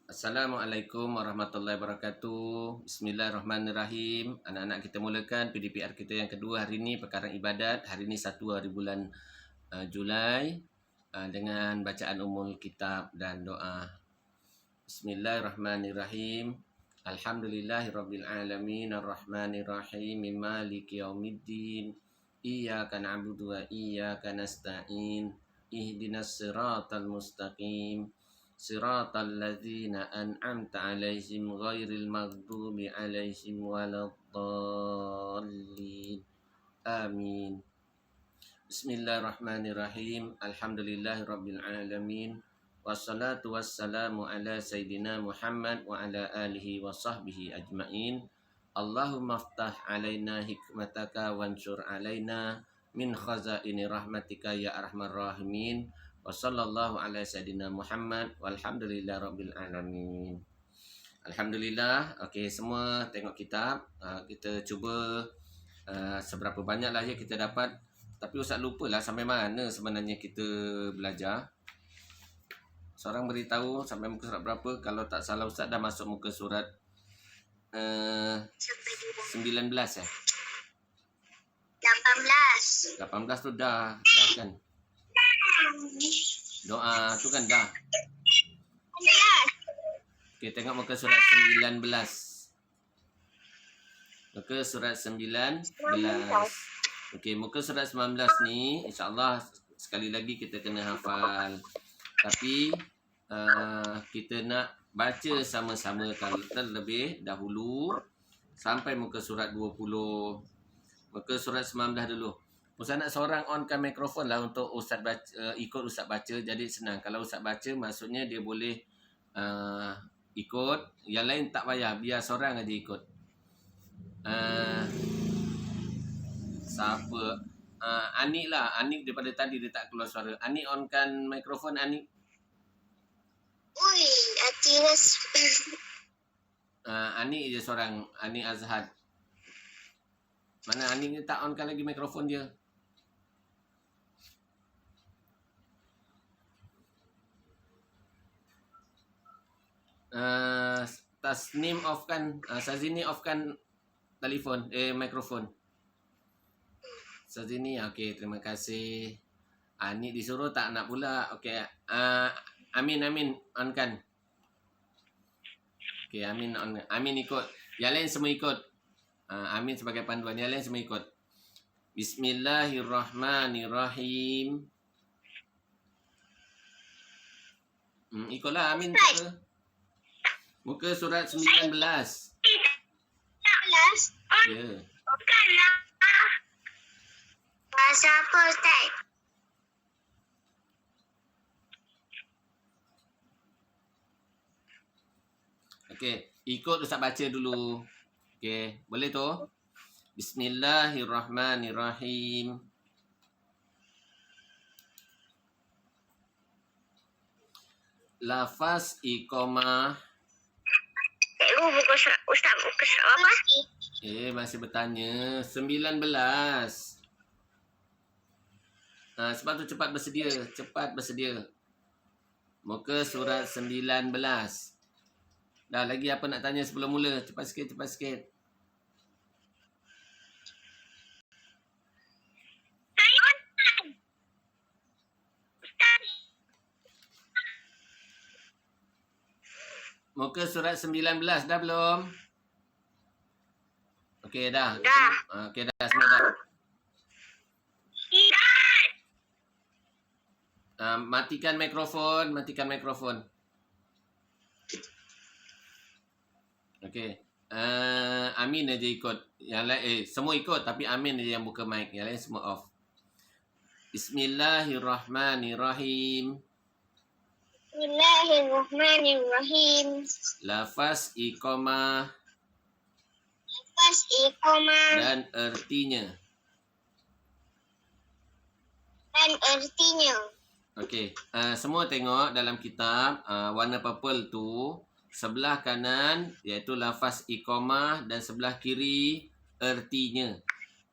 Assalamualaikum warahmatullahi wabarakatuh. Bismillahirrahmanirrahim. Anak-anak, kita mulakan PDPR kita yang kedua hari ini, perkara ibadat. Hari ini 1 hari bulan Julai dengan bacaan umul kitab dan doa. Bismillahirrahmanirrahim. Alhamdulillahirabbil alamin arrahmanirrahim maliki yaumiddin. Iyyaka na'budu wa iyyaka nasta'in. Ihdinas siratal mustaqim. Siratal ladzina an'amta 'alaihim ghairil maghdubi 'alaihim waladdallin. Amin. Bismillahirrahmanirrahim. Alhamdulillahirabbil alamin. Wassalatu wassalamu ala sayyidina Muhammad wa ala alihi wa sahbihi ajmain. Allahumma aftah alaina hikmataka wansur alaina min khazaini rahmatika ya arhamar rahimin. Wa sallallahu ala sayyidina Muhammad walhamdulillah rabbil alamin. Alhamdulillah. Okey, semua tengok kitab. Kita cuba seberapa banyak lah ya kita dapat. Tapi Ustaz lupalah sampai mana sebenarnya kita belajar. Seorang beritahu sampai muka surat berapa. Kalau tak salah Ustaz dah masuk muka surat 19 ya? 18 tu dah kan? Doa tu kan dah. Okey, tengok muka surat 19. Muka surat 19. Okey, muka surat 19 ni insya-Allah sekali lagi kita kena hafal. Tapi kita nak baca sama-sama terlebih dahulu sampai muka surat 20. Muka surat 19 dulu. Ustaz nak seorang onkan mikrofon lah untuk Ustaz baca, ikut Ustaz baca. Jadi senang. Kalau Ustaz baca maksudnya dia boleh ikut. Yang lain tak payah. Biar seorang aja ikut. Siapa? Anik lah. Anik daripada tadi dia tak keluar suara. Anik onkan mikrofon Anik. Ui, Atiras. Anik je seorang. Anik Azhad. Mana Anik ni tak onkan lagi mikrofon dia. Tasnim off kan. Sazini off kan telefon. Mikrofon. Sazini. Okey, terima kasih. Anik disuruh tak nak pula. Okey. Amin on kan. Okey, Amin on. Amin ikut. Yang lain semua ikut. Amin sebagai panduan. Yang lain semua ikut. Bismillahirrahmanirrahim. Ikutlah Amin tak apa. Muka surat 19. 19. Ya. Bukanlah. Bahasa apa, Ustaz? Okey, ikut Ustaz baca dulu. Okey, boleh tu? Bismillahirrahmanirrahim. Lafaz iqamah. Buku surat, Ustaz, buku surat apa? Masih bertanya. 19. Sebab tu cepat bersedia. Muka surat 19. Dah lagi apa nak tanya sebelum mula? Cepat sikit. Muka surat 19 dah belum? Okey dah. Dah. Okey dah semua dah. Matikan mikrofon. Okey. Amin aja ikut. Yang lain semua ikut tapi Amin aja yang buka mic. Yang lain semua off. Bismillahirrahmanirrahim. Bismillahirrahmanirrahim. Lafaz iqamah dan ertinya. Okey. Semua tengok dalam kitab warna purple tu sebelah kanan iaitu lafaz iqamah dan sebelah kiri ertinya.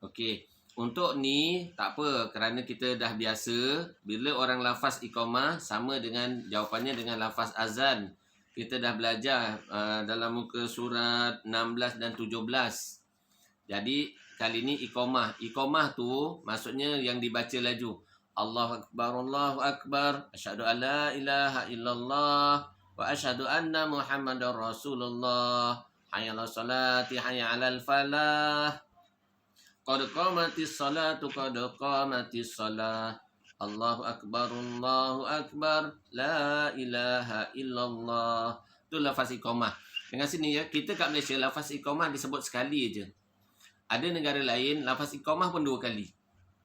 Okey. Untuk ni tak apa kerana kita dah biasa bila orang lafaz iqamah sama dengan jawapannya dengan lafaz azan. kita dah belajar dalam muka surat 16 dan 17. Jadi kali ni iqamah. Iqamah tu maksudnya yang dibaca laju. Allahu akbar, Allahu akbar. Asyhadu an la ilaha illallah wa asyhadu anna Muhammadar Rasulullah. Hayya 'alas salati, hayya 'alal falah. Qad qamatis salatu, qad qamatis salah. Allahu akbar, Allahu akbar. La ilaha illallah. Tu lafaz iqamah. Dengan sini ya, kita kat Malaysia lafaz iqamah disebut sekali aja. Ada negara lain, lafaz iqamah pun 2 kali.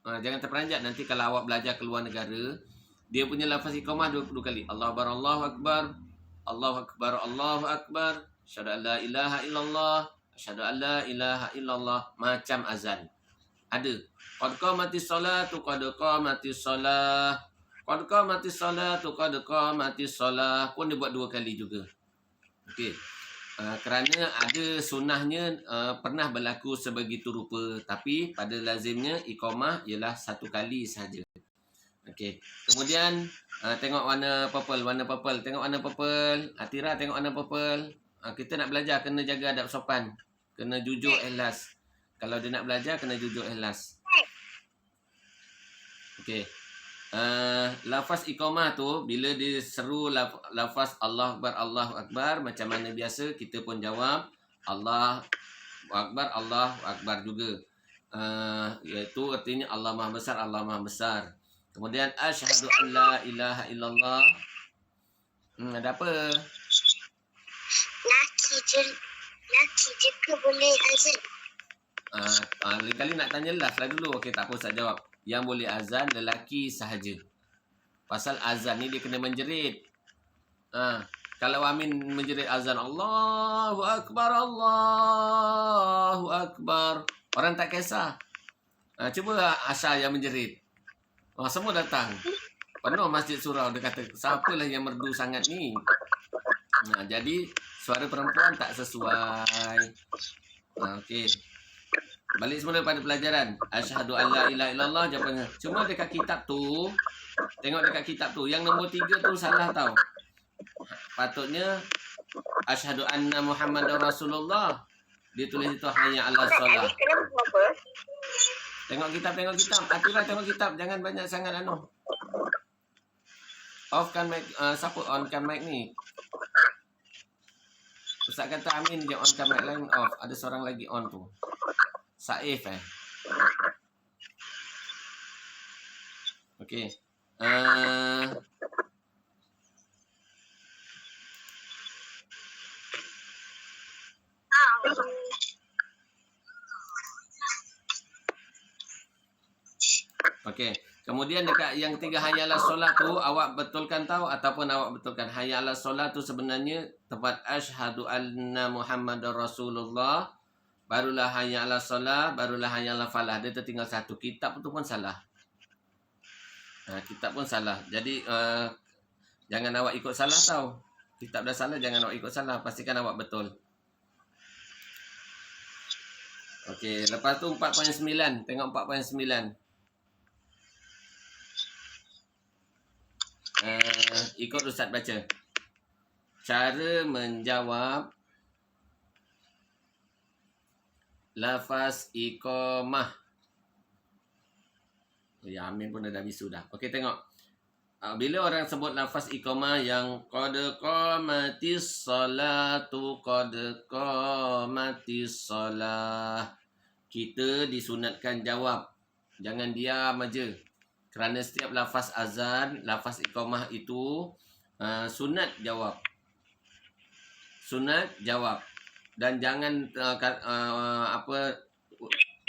Jangan terperanjat nanti kalau awak belajar ke luar negara, dia punya lafaz iqamah 2 kali. Allahu akbar, Allahu akbar. Allahu akbar, Allahu akbar. Asyhadu an la ilaha illallah. Asyhadu an la ilaha illallah. Macam azan. Ada. Qad qamatis salatu, qad qamatis salah. Qad qamatis salatu, qad qamatis salah. Pun dia buat 2 kali juga. Okey. Kerana ada sunnahnya pernah berlaku sebegitu rupa, tapi pada lazimnya iqamah ialah 1 kali sahaja. Okey. Kemudian tengok warna purple, tengok warna purple. Atira tengok warna purple. Kita nak belajar kena jaga adab sopan, kena jujur ikhlas. Kalau dia nak belajar kena jujur ikhlas. Okey. Lafaz iqamah tu bila diseru lafaz Allahu akbar, Allahu akbar, macam mana biasa kita pun jawab Allahu akbar, Allahu akbar juga. Iaitu artinya Allah Maha Besar, Allah Maha Besar. Kemudian asyhadu an la ilaha illallah. Ada apa? Laki je ke boleh azan? Lain kali nak tanya last lah dulu. Okey, tak apa, saya jawab. Yang boleh azan lelaki sahaja. Pasal azan ni dia kena menjerit. Kalau Amin menjerit azan Allahu akbar, Allahu akbar, orang tak kisah. Cuba Asha yang menjerit. Semua datang. Penuh masjid surau. Dia kata, siapalah yang merdu sangat ni? Jadi suara perempuan tak sesuai. Okey. Balik semula pada pelajaran. Asyhadu an la ilaha illallah jawapannya. Cuma dekat kitab tu, tengok dekat kitab tu, yang nombor 3 tu salah tau. Patutnya asyhadu anna Muhammadar Rasulullah. Dia tulis itu hayya 'alas salah. Tengok kitab. Atira tengok kitab, jangan banyak sangat anu. Off kan mic, siapa on kan mic ni? Ustaz kata Amin je on kan mic, lain off. Ada seorang lagi on tu. Saif Okey. Okey. Kemudian dekat yang 3 hayya 'alas solat tu awak betulkan tahu ataupun awak betulkan hayya 'alas solat tu sebenarnya tempat asyhadu anna Muhammadar Rasulullah. Barulah hayya 'alas solah, barulah hayya 'alal falah. Dia tertinggal satu. Kitab tu pun salah. Kitab pun salah. Jadi jangan awak ikut salah tau. Kitab dah salah, jangan awak ikut salah. Pastikan awak betul. Okey, lepas tu 4.9. Tengok 4.9. Ikut Ustaz baca. Cara menjawab lafaz iqamah. Ya, Amin pun dah bisu dah. Okey, tengok. Bila orang sebut lafaz iqamah yang qad qamatis salatu, qad qamatis salah, kita disunatkan jawab. Jangan diam aja. Kerana setiap lafaz azan, lafaz iqamah itu sunat jawab. Sunat jawab. Dan jangan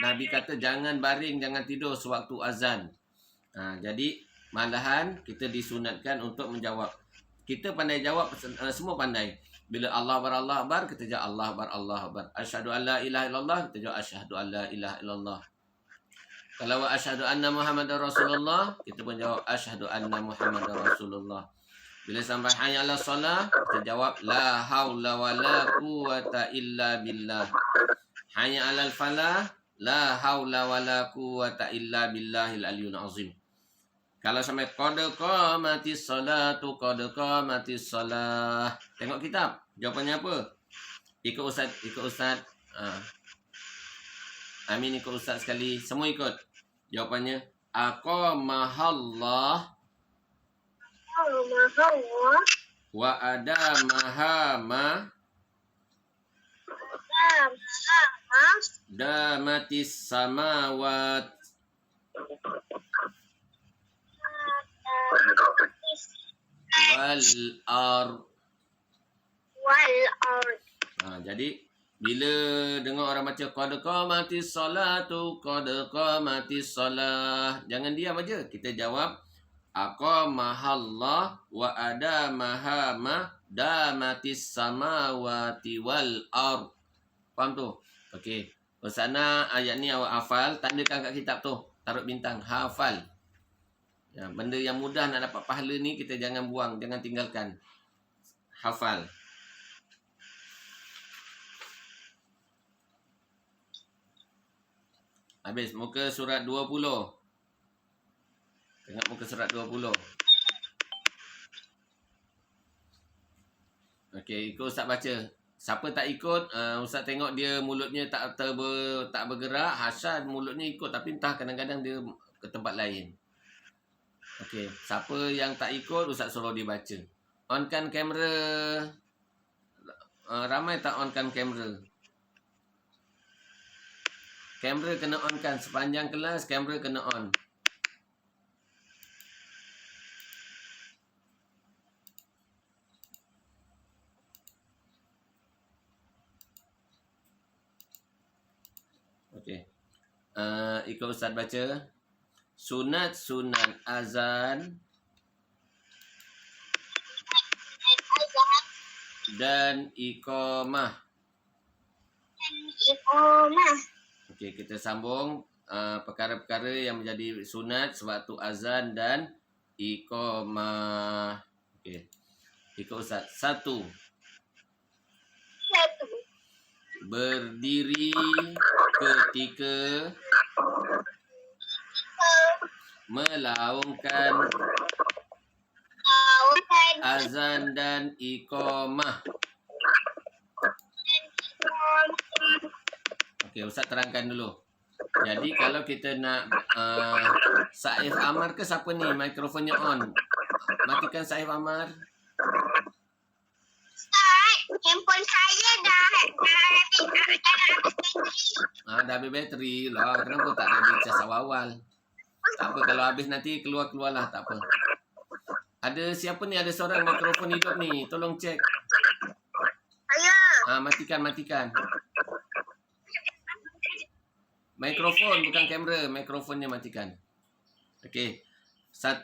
Nabi kata jangan baring, jangan tidur sewaktu azan. Jadi malahan kita disunatkan untuk menjawab. Kita pandai jawab, semua pandai. Bila Allah Akbar, kita jawab Allah Akbar, Allah Akbar. Asyhadu an la ilaha illallah, kita jawab asyhadu an la ilaha illallah. Kalau asyhadu anna Muhammadar Rasulullah, kita pun jawab asyhadu anna Muhammadar Rasulullah. Bila sampai hayya 'alas shalah, kita jawab la haula wala quwata illa billah. Hayya 'alal falah, la haula wala quwata illa billahil aliyyil azim. Kalau sampai qad qamatis salatu, qad qamatis salah. Tengok kitab. Jawapannya apa? Ikut Ustaz, ikut Ustaz. Amin ikut Ustaz sekali. Semua ikut. Jawapannya aqamahallah wa adamaha ma damatis samawat wal ard. Jadi bila dengar orang baca qad qamatis salatu, qad qamatis salah, jangan diam aja. Kita jawab aqamahallah wa adamaha ma damatis samawati wal ard. Faham tu? Okey. Sana ayat ni awak hafal, tandakan kat kitab tu. Taruh bintang, hafal. Ya, benda yang mudah nak dapat pahala ni kita jangan buang, jangan tinggalkan. Hafal. Habis muka surat 20. Tengok muka surat 20. Okey, ikut Ustaz baca. Siapa tak ikut, Ustaz tengok dia mulutnya tak bergerak, Hasan mulutnya ikut tapi entah kadang-kadang dia ke tempat lain. Okey, siapa yang tak ikut, Ustaz suruh dia baca. Onkan kamera. Ramai tak onkan kamera? Kamera kena on kan. Sepanjang kelas, kamera kena on. Okey. Ikut Ustaz baca. Sunat-sunat azan dan iqamah. Okey, kita sambung perkara-perkara yang menjadi sunat sewaktu azan dan iqamah. Okey. Ikut Ustaz. 1. Berdiri ketika melaungkan azan dan iqamah. Okey, Ustaz terangkan dulu. Jadi kalau kita nak Saif Amar ke siapa ni? Mikrofonnya on. Matikan Saif Amar. Ustaz, handphone saya dah Dah habis bateri lah. Kenapa tak ada cas awal-awal? Tak apa, kalau habis nanti keluar-keluarlah, tak apa. Ada siapa ni? Ada seorang mikrofon hidup ni. Tolong cek. saya. Matikan. Mikrofon bukan kamera. Mikrofonnya matikan. Okey. 1.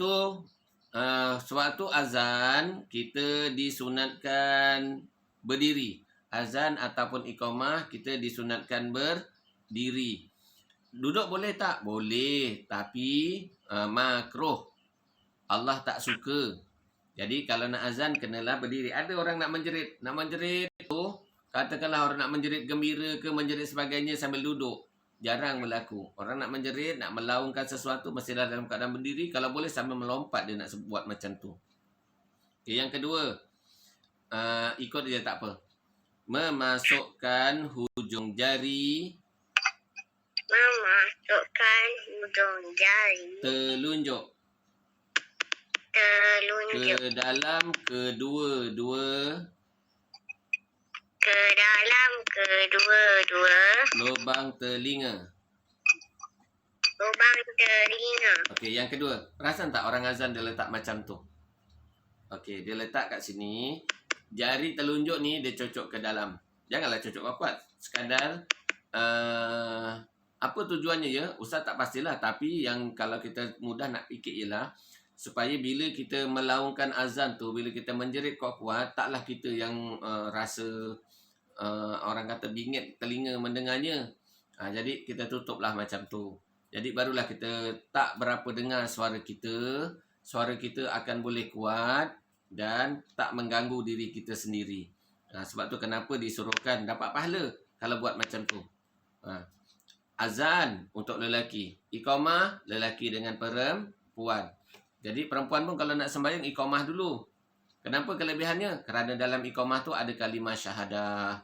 Sewaktu azan, kita disunatkan berdiri. Azan ataupun iqamah, kita disunatkan berdiri. Duduk boleh tak? Boleh. Tapi makruh. Allah tak suka. Jadi kalau nak azan, kenalah berdiri. Ada orang nak menjerit. Nak menjerit tu, katakanlah orang nak menjerit gembira ke menjerit sebagainya sambil duduk. Jarang berlaku. Orang nak menjerit, nak melaungkan sesuatu, mestilah dalam keadaan berdiri. Kalau boleh sambil melompat dia nak buat macam tu. Okay, yang kedua, ikut dia tak apa. Memasukkan hujung jari. Memasukkan hujung jari. Telunjuk. Ke dalam kedua-dua. Ke dalam kedua-dua. Lubang telinga. Lubang telinga. Okey, yang kedua. Perasan tak orang azan dia letak macam tu? Okey, dia letak kat sini. Jari telunjuk ni dia cocok ke dalam. Janganlah cocok kuat-kuat. Sekadar apa tujuannya ya? Ustaz tak pastilah. Tapi yang kalau kita mudah nak fikir ialah supaya bila kita melaungkan azan tu, bila kita menjerit kuat-kuat, taklah kita yang rasa orang kata bingit telinga mendengarnya. Jadi kita tutuplah macam tu. Jadi barulah kita tak berapa dengar suara kita. Suara kita akan boleh kuat dan tak mengganggu diri kita sendiri. Sebab tu kenapa disuruhkan dapat pahala kalau buat macam tu. Azan untuk lelaki, iqamah lelaki dengan perempuan. Jadi perempuan pun kalau nak sembahyang iqamah dulu. Kenapa kelebihannya? Kerana dalam iqamah tu ada kalimah syahadah.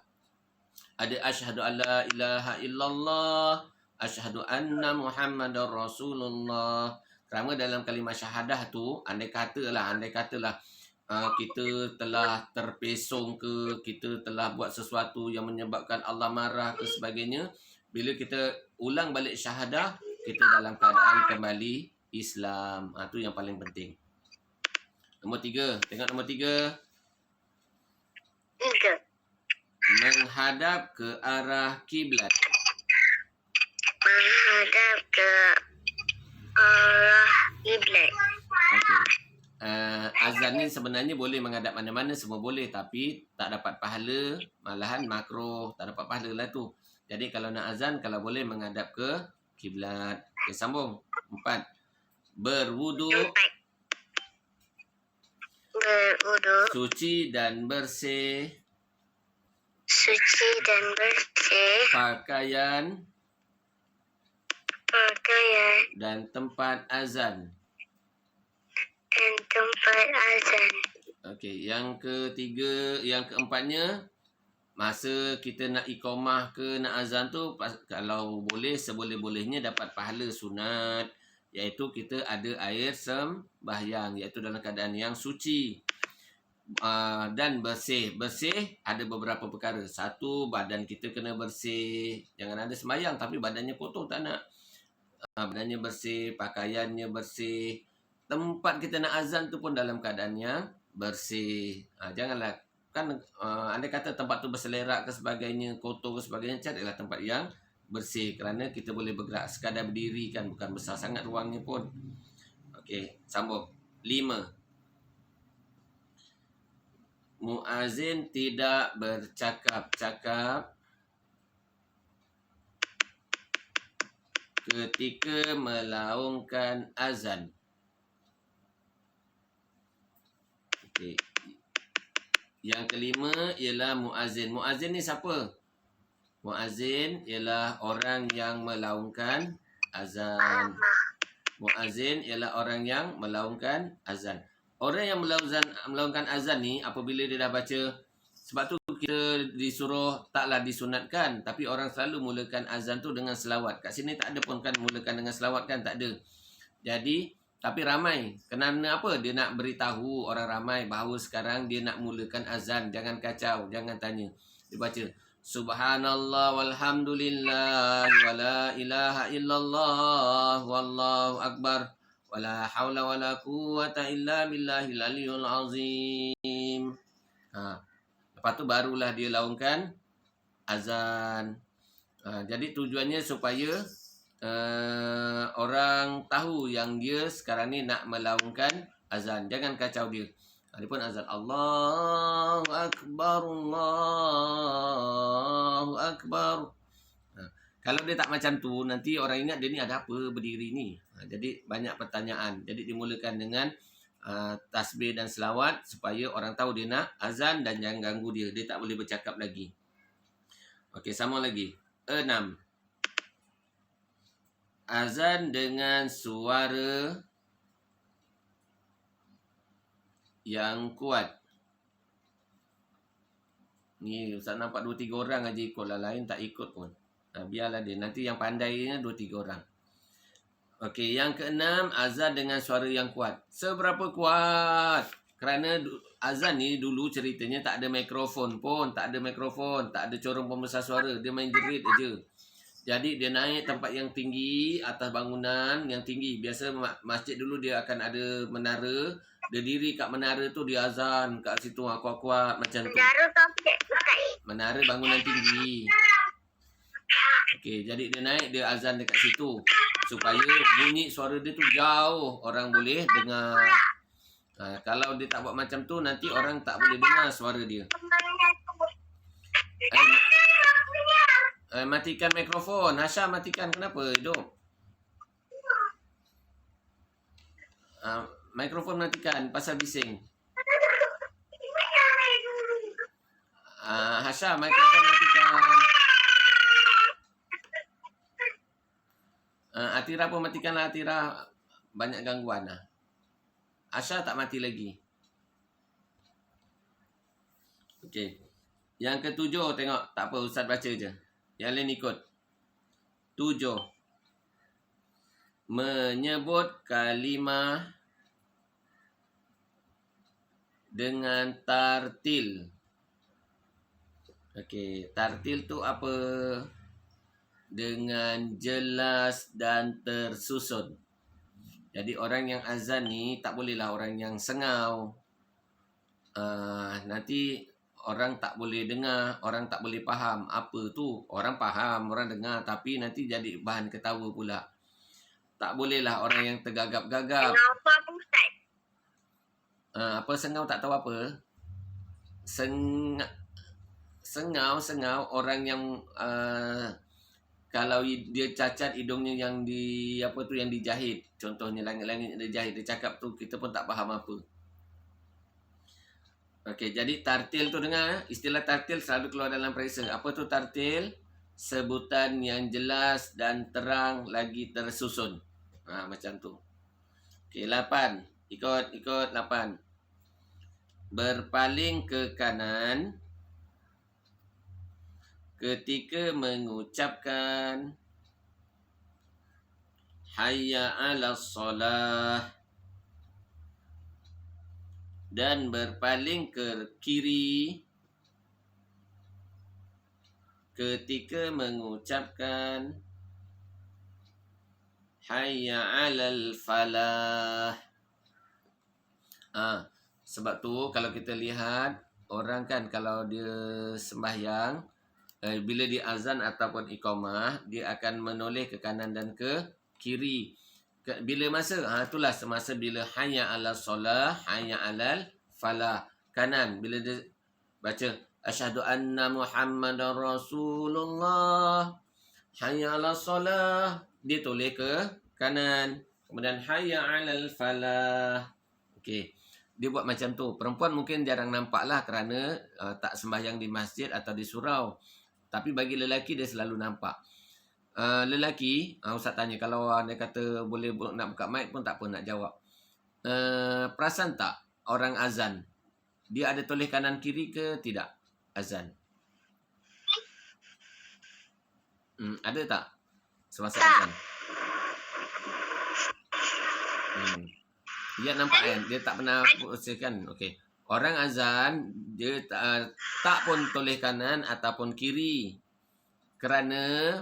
Ada asyhadu alla ilaha illallah, asyhadu anna muhammadar rasulullah. Kerana dalam kalimah syahadah tu, andai katalah kita telah terpesong ke, kita telah buat sesuatu yang menyebabkan Allah marah ke sebagainya, bila kita ulang balik syahadah, kita dalam keadaan kembali Islam. Itu yang paling penting. Nombor 3. Tengok nombor 3. 3. Menghadap ke arah kiblat. Menghadap ke arah kiblat. Okey. Azan ni sebenarnya boleh menghadap mana-mana, semua boleh, tapi tak dapat pahala, malahan makruh, tak dapat pahala lah tu. Jadi kalau nak azan, kalau boleh menghadap ke kiblat. Okay, sambung. 4. Berwudu. 4. Berwudu. Suci dan bersih. Suci dan bersih. Pakaian. Pakaian. Dan tempat azan. Dan tempat azan. Okey, yang ketiga, yang keempatnya, masa kita nak iqamah ke nak azan tu, kalau boleh seboleh-bolehnya dapat pahala sunat, iaitu kita ada air sembahyang, iaitu dalam keadaan yang suci dan bersih. Bersih ada beberapa perkara. Satu, badan kita kena bersih. Jangan ada sembahyang tapi badannya kotor, tak nak. Badannya bersih, pakaiannya bersih. Tempat kita nak azan tu pun dalam keadaan yang bersih. Janganlah, kan anda kata tempat tu berselerak ke sebagainya, kotor ke sebagainya, carilah tempat yang bersih. Kerana kita boleh bergerak, sekadar berdiri kan, bukan besar sangat ruangnya pun. Okey, sambung. 5. Muazzin tidak bercakap-cakap ketika melaungkan azan. Okey. Yang kelima ialah muazzin. Muazzin ni siapa? Muazzin ialah orang yang melaungkan azan. Muazzin ialah orang yang melaungkan azan. Orang yang melaungkan azan ni, apabila dia dah baca, sebab tu kita disuruh, taklah disunatkan, tapi orang selalu mulakan azan tu dengan selawat. Kat sini tak ada pun kan mulakan dengan selawat kan, tak ada. Jadi tapi ramai. Kenapa apa? Dia nak beritahu orang ramai bahawa sekarang dia nak mulakan azan. Jangan kacau, jangan tanya. Dia baca, Subhanallah walhamdulillah wala ilaha illallah wallahu akbar wala haula wala quwata illa billahil aliyul azim. Lepas tu barulah dia laungkan azan. Jadi tujuannya supaya orang tahu yang dia sekarang ni nak melaungkan azan. Jangan kacau dia. Dia pun azan, Allahu Akbar, Allahu Akbar. Kalau dia tak macam tu, nanti orang ingat dia ni ada apa berdiri ni. Jadi banyak pertanyaan. Jadi dimulakan dengan tasbih dan selawat supaya orang tahu dia nak azan dan jangan ganggu dia. Dia tak boleh bercakap lagi. Okey, sama lagi. 6. Azan dengan suara yang kuat. Ni Ustaz nampak 2-3 orang aja ikut lah. Lain tak ikut pun. Biarlah dia. Nanti yang pandainya 2-3 orang. Okey, yang ke-6, azan dengan suara yang kuat. Seberapa kuat? Kerana azan ni dulu ceritanya tak ada mikrofon pun. Tak ada mikrofon. Tak ada corong pembesar suara. Dia main jerit aja. Jadi dia naik tempat yang tinggi, atas bangunan yang tinggi. Biasa masjid dulu dia akan ada menara. Dia diri kat menara tu, dia azan kat situ kuat-kuat macam tu. Menara tu apa? Menara bangunan tinggi. Okey, jadi dia naik, dia azan dekat situ. Supaya bunyi suara dia tu jauh, orang boleh dengar. Kalau dia tak buat macam tu, nanti orang tak boleh dengar suara dia. Matikan mikrofon. Hasha, matikan. Kenapa? Hidup. Mikrofon matikan. Pasal bising. Hasha, mikrofon matikan. Atira pun matikan lah. Atira banyak gangguan lah. Asya tak mati lagi. Okey. Yang ketujuh tengok. Tak apa, Ustaz baca je. Yang lain ikut. 7. Menyebut kalimah dengan tartil. Okey, tartil tu apa? Dengan jelas dan tersusun. Jadi orang yang azan ni tak bolehlah orang yang sengau. Nanti orang tak boleh dengar, orang tak boleh faham apa tu. Orang faham, orang dengar, tapi nanti jadi bahan ketawa pula. Tak bolehlah orang yang tergagap-gagap. Kenapa Ustaz? Apa sengau tak tahu apa? Sengau orang yang kalau dia cacat hidungnya yang yang dijahit. Contohnya langit-langit dia jahit, dia cakap tu kita pun tak faham apa. Okey, jadi tartil tu dengar, istilah tartil selalu keluar dalam periksa. Apa tu tartil? Sebutan yang jelas dan terang lagi tersusun. Macam tu. Okey, 8. Ikut 8. Berpaling ke kanan ketika mengucapkan hayya 'alas solah dan berpaling ke kiri ketika mengucapkan hayya 'alal falah. Sebab tu kalau kita lihat orang kan kalau dia sembahyang, bila dia azan ataupun iqamah, dia akan menoleh ke kanan dan ke kiri. Bila masa? Itulah semasa bila hayya 'alas solah, hayya 'alal falah. Kanan. Bila dia baca asyhadu anna Muhammadar Rasulullah, hayya 'alas solah, dia toleh ke kanan. Kemudian hayya 'alal falah. Okey. Dia buat macam tu. Perempuan mungkin jarang nampak lah kerana tak sembahyang di masjid atau di surau. Tapi bagi lelaki dia selalu nampak. Lelaki, Ustaz tanya, kalau dia kata boleh nak buka mic pun tak apa nak jawab. Perasan tak orang azan? Dia ada toleh kanan kiri ke tidak azan? Ada tak semasa azan? Dia nampak kan? Dia tak pernah usahakan. Okey. Orang azan, dia tak pun toleh kanan ataupun kiri. Kerana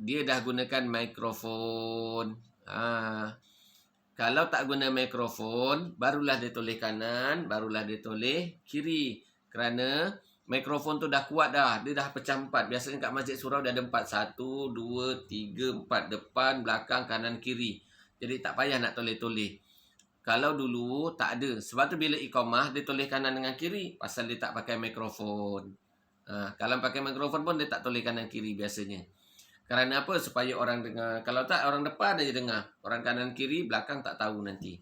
dia dah gunakan mikrofon. Kalau tak guna mikrofon, barulah dia toleh kanan, barulah dia toleh kiri. Kerana mikrofon tu dah kuat dah. Dia dah pecah 4. Biasanya kat masjid surau dia ada 4. 1, 2, 3, 4. Depan, belakang, kanan, kiri. Jadi tak payah nak toleh-toleh. Kalau dulu tak ada. Sebab tu bila iqamah dia toleh kanan dengan kiri. Pasal dia tak pakai mikrofon. Kalau pakai mikrofon pun dia tak toleh kanan kiri biasanya. Kerana apa? Supaya orang dengar. Kalau tak, orang depan aja dengar. Orang kanan kiri, belakang tak tahu nanti.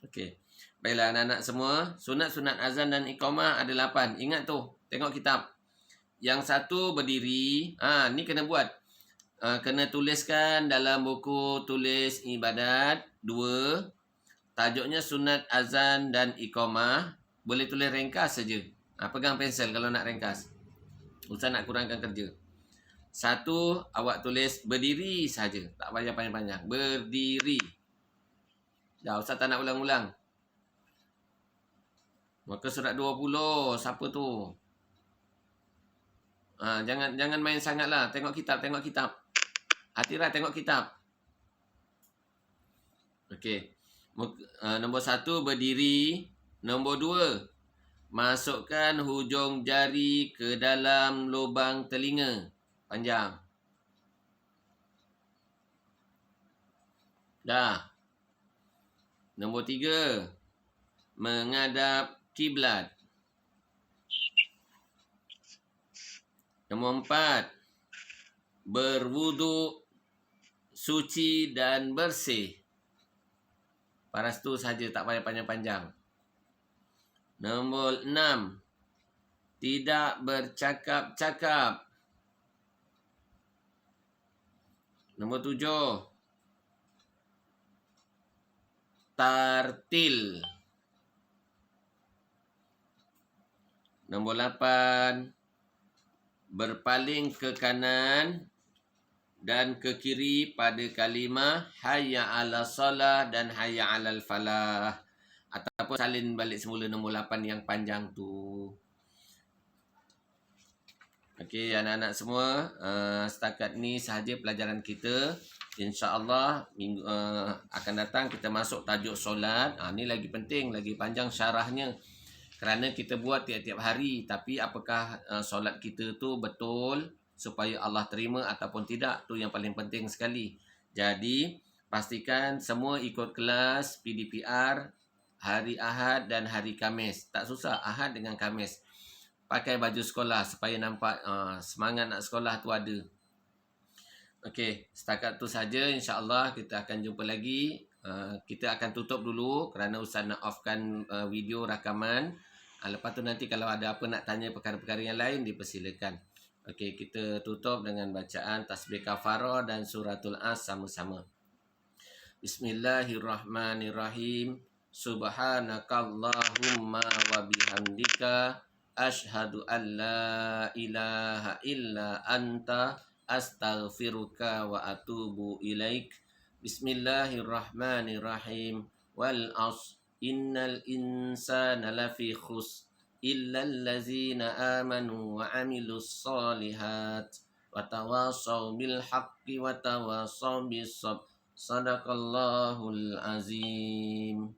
Okey. Baiklah anak-anak semua. Sunat-sunat azan dan iqamah ada 8. Ingat tu. Tengok kitab. Yang satu berdiri. Ni kena buat. Kena tuliskan dalam buku tulis ibadat. 2. Tajuknya sunat azan dan iqamah. Boleh tulis ringkas saja. Pegang pensel kalau nak ringkas. Ustaz nak kurangkan kerja. 1, awak tulis berdiri saja. Tak payah panjang-panjang. Berdiri. Dah, Ustaz tak nak ulang-ulang. Maka surat 20. Siapa tu? Jangan main sangatlah. Tengok kitab. Atira tengok kitab. Okey. Nombor 1 berdiri. Nombor 2, masukkan hujung jari ke dalam lubang telinga. Panjang. Dah. Nombor 3, menghadap kiblat. Nombor 4, berwuduk suci dan bersih. Paras tu saja, tak payah panjang-panjang. Nombor 6, tidak bercakap-cakap. Nombor 7, tartil. Nombor 8, berpaling ke kanan dan ke kiri pada kalimah hayya 'alas salah dan hayya 'alal falah. Ataupun salin balik semula nombor 8 yang panjang tu. Okey, anak-anak semua, setakat ni sahaja pelajaran kita. InsyaAllah minggu akan datang kita masuk tajuk solat. Ni lagi penting, lagi panjang syarahnya. Kerana kita buat tiap-tiap hari. Tapi apakah solat kita tu betul supaya Allah terima ataupun tidak? Tu yang paling penting sekali. Jadi, pastikan semua ikut kelas PDPR hari Ahad dan hari Khamis. Tak susah, Ahad dengan Khamis. Pakai baju sekolah supaya nampak semangat nak sekolah tu ada. Okey, setakat tu saja. InsyaAllah kita akan jumpa lagi. Kita akan tutup dulu kerana Ustaz nak offkan video rakaman. Lepas tu nanti kalau ada apa nak tanya perkara-perkara yang lain, dipersilakan. Okey, kita tutup dengan bacaan tasbih kafarah dan suratul As sama-sama. Bismillahirrahmanirrahim. Subhanakallahumma wa bihamdika asyhadu an la ilaha illa anta astaghfiruka wa atubu ilaik. Bismillahirrahmanirrahim. Wal 'asr innal insana lafi khusr illa allazina amanu wa 'amilus solihat wa tawasaw bil haqqi wa tawasaw bis sabr. Sadaqallahul azim.